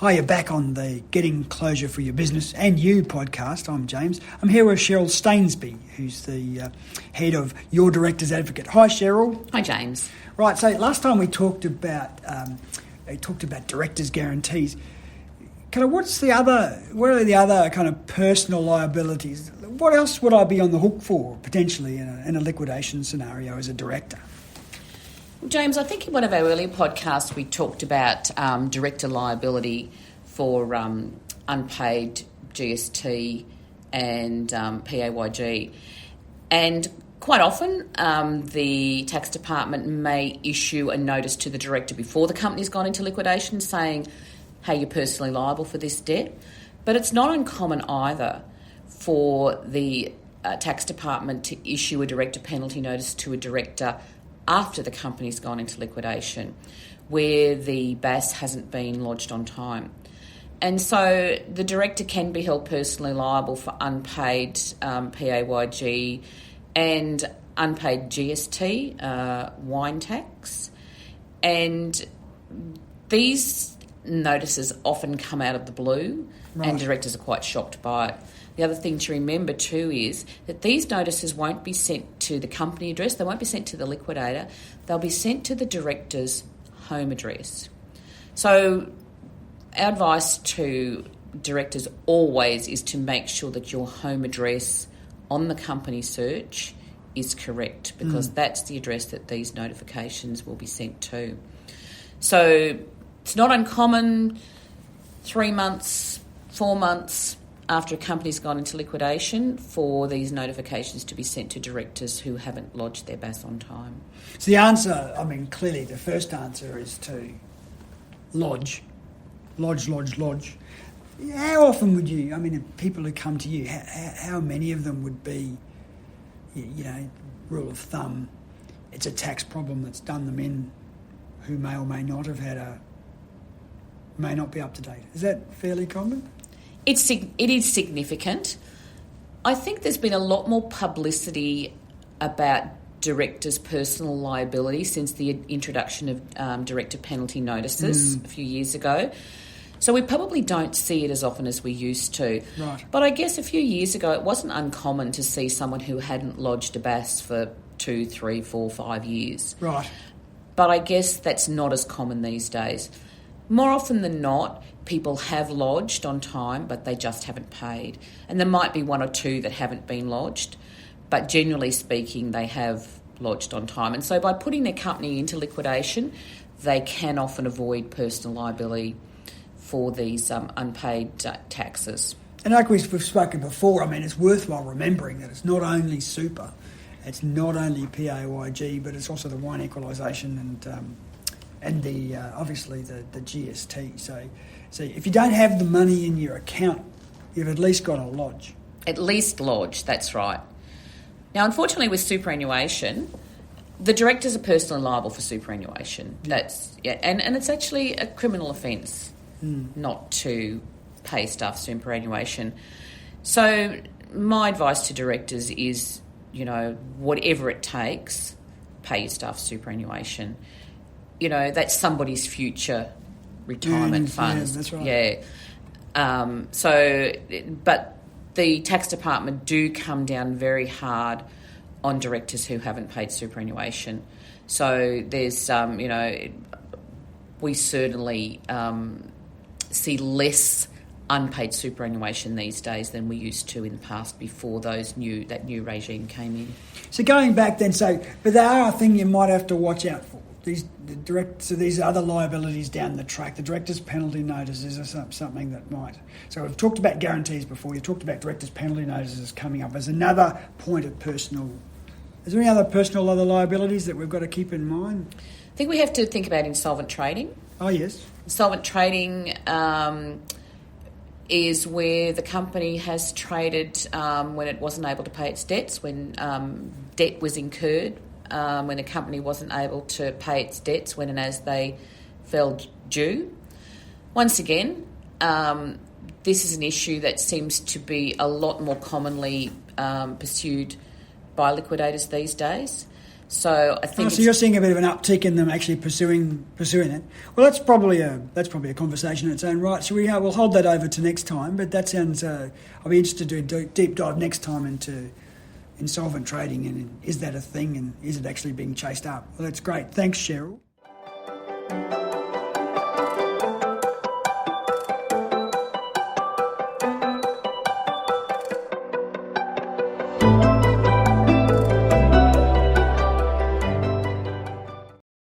Hi, you're back on the Getting Closure for Your Business and You podcast. I'm James. I'm here with Cheryl Stainsby, who's the head of Your Directors Advocate. Hi, Cheryl. Hi, James. Right, so last time we talked about directors' guarantees. What are the other kind of personal liabilities? What else would I be on the hook for, potentially, in a liquidation scenario as a director? James, I think in one of our earlier podcasts we talked about director liability for unpaid GST and PAYG. And quite often the tax department may issue a notice to the director before the company's gone into liquidation saying, hey, you're personally liable for this debt. But it's not uncommon either for the tax department to issue a director penalty notice to a director after the company's gone into liquidation, where the BAS hasn't been lodged on time. And so the director can be held personally liable for unpaid PAYG and unpaid GST, wine tax. And these notices often come out of the blue, right, and directors are quite shocked by it. The other thing to remember too is that these notices won't be sent to the company address, they won't be sent to the liquidator, they'll be sent to the director's home address. So our advice to directors always is to make sure that your home address on the company search is correct, because that's the address that these notifications will be sent to. So it's not uncommon 3 months, 4 months after a company's gone into liquidation for these notifications to be sent to directors who haven't lodged their BAS on time. So the answer, clearly the first answer is to lodge. How often would you, people who come to you, how many of them would be, rule of thumb, it's a tax problem that's done them in, who may or may not have may not be up to date? Is that fairly common? It is significant. I think there's been a lot more publicity about directors' personal liability since the introduction of director penalty notices a few years ago. So we probably don't see it as often as we used to. Right. But I guess a few years ago it wasn't uncommon to see someone who hadn't lodged a BAS for 2, 3, 4, 5 years. Right. But I guess that's not as common these days. More often than not, people have lodged on time, but they just haven't paid. And there might be 1 or 2 that haven't been lodged, but generally speaking, they have lodged on time. And so by putting their company into liquidation, they can often avoid personal liability for these unpaid taxes. And like we've spoken before, it's worthwhile remembering that it's not only super, it's not only PAYG, but it's also the wine equalisation and the obviously the GST. So if you don't have the money in your account, you've at least got to lodge. At least lodge, that's right. Now, unfortunately, with superannuation, the directors are personally liable for superannuation. And it's actually a criminal offence not to pay staff superannuation. So my advice to directors is, whatever it takes, pay your staff superannuation. That's somebody's future retirement funds. Yeah, that's right. Yeah. But the tax department do come down very hard on directors who haven't paid superannuation. So there's, we certainly see less unpaid superannuation these days than we used to in the past before that new regime came in. So going back then, but they are a thing you might have to watch out for. These other liabilities down the track, the director's penalty notices are something that might. So we've talked about guarantees before. You've talked about director's penalty notices coming up as another point of personal. Is there any other other liabilities that we've got to keep in mind? I think we have to think about insolvent trading. Oh yes. Insolvent trading is where the company has traded when it wasn't able to pay its debts, when debt was incurred. When a company wasn't able to pay its debts when and as they fell due. Once again, this is an issue that seems to be a lot more commonly pursued by liquidators these days. So I think so you're seeing a bit of an uptick in them actually pursuing it. Well, that's probably a conversation in its own right. So we'll hold that over to next time. But that sounds. I'll be interested to do a deep dive next time into insolvent trading, and is that a thing, and is it actually being chased up? Well, that's great. Thanks, Cheryl.